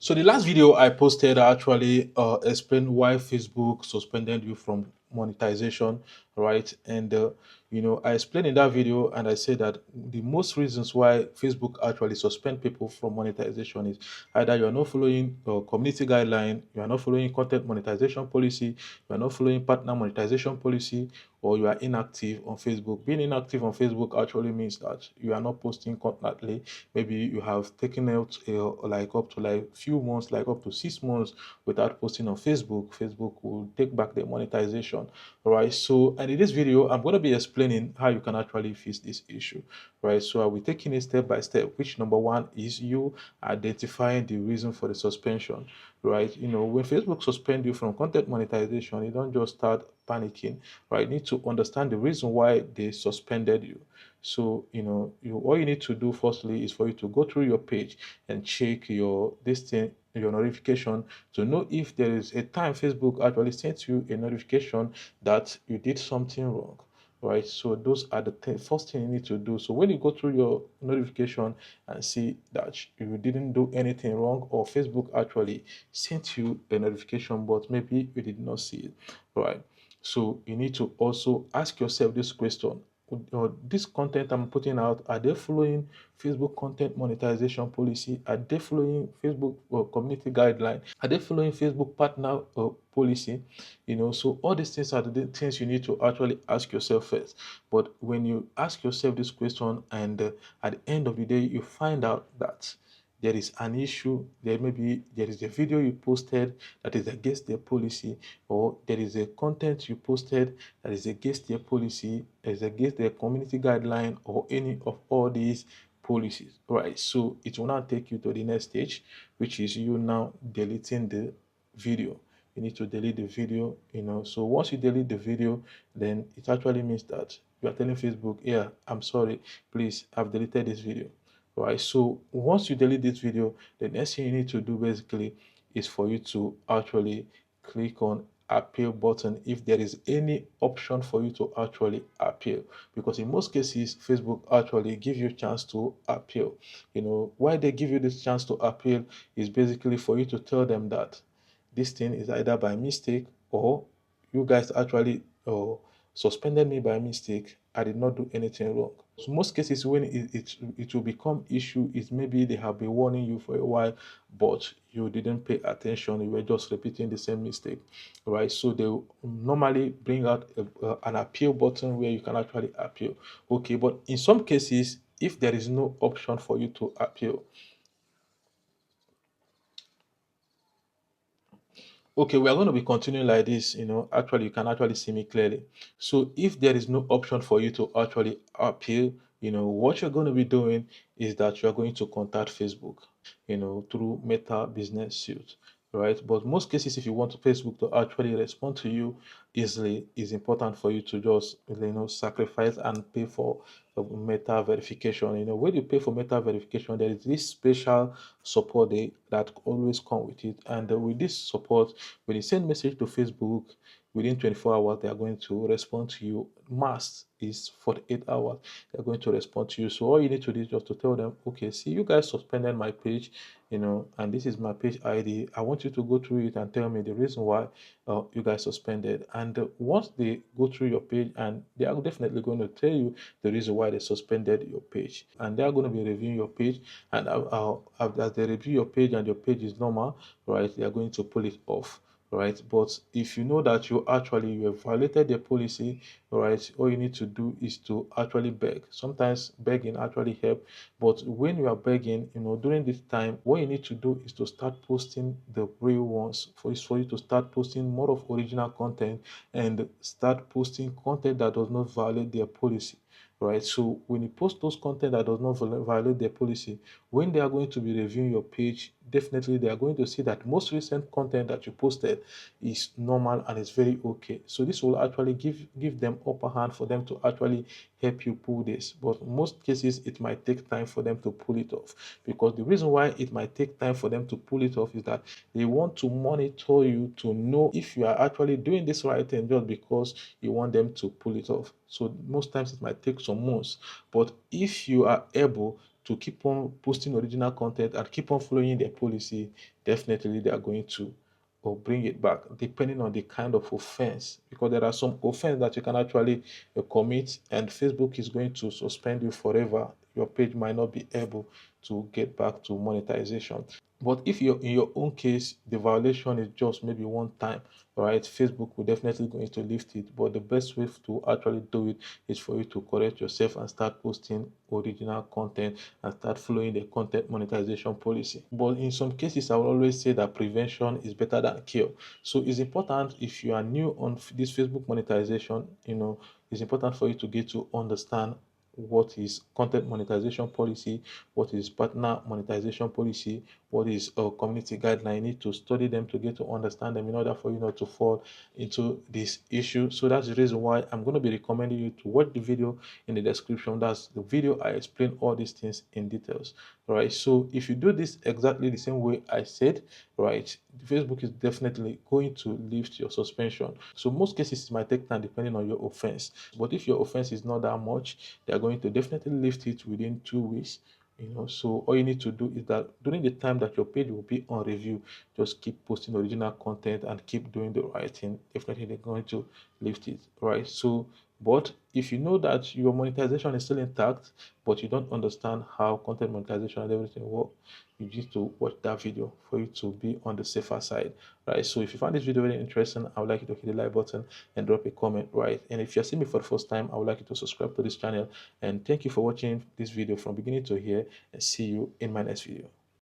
So the last video I posted actually explained why Facebook suspended you from monetization, right? And I explained in that video, and I said that the most reasons why Facebook actually suspend people from monetization is either you are not following community guideline, you are not following content monetization policy, you are not following partner monetization policy, or you are inactive on Facebook. Being inactive on Facebook actually means that you are not posting constantly. Maybe you have taken out like up to like few months, like up to 6 months without posting on Facebook. Facebook will take back the monetization. Right. So, and in this video, I'm going to be explaining how you can actually fix this issue. Right. So I will be taking it step by step, which number one is you identifying the reason for the suspension. Right. When Facebook suspend you from content monetization, you don't just start panicking. Right. You need to understand the reason why they suspended you. So, you all you need to do firstly is for you to go through your page and check your notification to know if there is a time Facebook actually sent you a notification that you did something wrong. Right, so those are the first thing you need to do. So when you go through your notification and see that you didn't do anything wrong, or Facebook actually sent you a notification, but maybe you did not see it, right? So you need to also ask yourself this question: this content I'm putting out, are they following Facebook content monetization policy? Are they following Facebook community guideline? Are they following Facebook partner policy? So all these things are the things you need to actually ask yourself first. But when you ask yourself this question, and at the end of the day you find out that there is an issue, there is a video you posted that is against their policy, or there is a content you posted that is against their policy, is against their community guideline, or any of all these policies, right? So it will now take you to the next stage, which is you now deleting the video. You need to delete the video. So once you delete the video, then it actually means that you are telling Facebook, yeah, I'm sorry, please, I've deleted this video. Right. So once you delete this video, the next thing you need to do basically is for you to actually click on appeal button if there is any option for you to actually appeal, because in most cases Facebook actually give you a chance to appeal. Why they give you this chance to appeal is basically for you to tell them that this thing is either by mistake, or you guys actually suspended me by mistake. I did not do anything wrong. So most cases when it will become issue is maybe they have been warning you for a while, but you didn't pay attention. You were just repeating the same mistake, right? So they will normally bring out an appeal button where you can actually appeal. Okay, but in some cases, if there is no option for you to appeal, okay, we are going to be continuing like this. Actually, you can actually see me clearly. So if there is no option for you to actually appeal, what you're going to be doing is that you're going to contact Facebook, through Meta Business Suite, right? But most cases, if you want Facebook to actually respond to you easily, it's important for you to just, sacrifice and pay for Meta verification. When you pay for Meta verification, there is this special support that always come with it. And with this support, when you send message to Facebook, within 24 hours, they are going to respond to you. Max is 48 hours. They're going to respond to you. So all you need to do is just to tell them, okay, see, you guys suspended my page, and this is my page ID. I want you to go through it and tell me the reason why you guys suspended. And once they go through your page, and they are definitely going to tell you the reason why they suspended your page, and they are going to be reviewing your page. And as they review your page and your page is normal, right, they are going to pull it off, right? But if you know that you have violated the policy, right, all you need to do is to actually beg. Sometimes begging actually help, but when you are begging, during this time, what you need to do is to start posting the real ones. For you to start posting more of original content, and start posting content that does not violate their policy, right? So when you post those content that does not violate their policy, when they are going to be reviewing your page, definitely they are going to see that most recent content that you posted is normal and is very okay. So this will actually give them upper hand for them to actually help you pull this. But most cases it might take time for them to pull it off, because the reason why it might take time for them to pull it off is that they want to monitor you to know if you are actually doing this right thing, just because you want them to pull it off. So most times it might take some months, but if you are able to keep on posting original content and keep on following their policy, definitely they are going to or bring it back depending on the kind of offense, because there are some offense that you can actually commit and Facebook is going to suspend you forever. Your page might not be able to get back to monetization. But if you're in your own case, the violation is just maybe one time, right? Facebook will definitely going to lift it. But the best way to actually do it is for you to correct yourself and start posting original content and start following the content monetization policy. But in some cases, I will always say that prevention is better than cure. So it's important, if you are new on this Facebook monetization, it's important for you to get to understand what is content monetization policy, what is partner monetization policy, what is a community guideline. You need to study them to get to understand them in order for you not to fall into this issue. So that's the reason why I'm going to be recommending you to watch the video in the description. That's the video I explain all these things in details. Right. So if you do this exactly the same way I said, right, Facebook is definitely going to lift your suspension. So most cases it might take time depending on your offense. But if your offense is not that much, they are going to definitely lift it within 2 weeks. So all you need to do is that during the time that your page will be on review, just keep posting original content and keep doing the right thing. Definitely they're going to lift it, right? So but if you know that your monetization is still intact, but you don't understand how content monetization and everything work, you need to watch that video for you to be on the safer side, right? So if you find this video very interesting, I would like you to hit the like button and drop a comment, right? And if you're seeing me for the first time, I would like you to subscribe to this channel. And thank you for watching this video from beginning to here, and see you in my next video.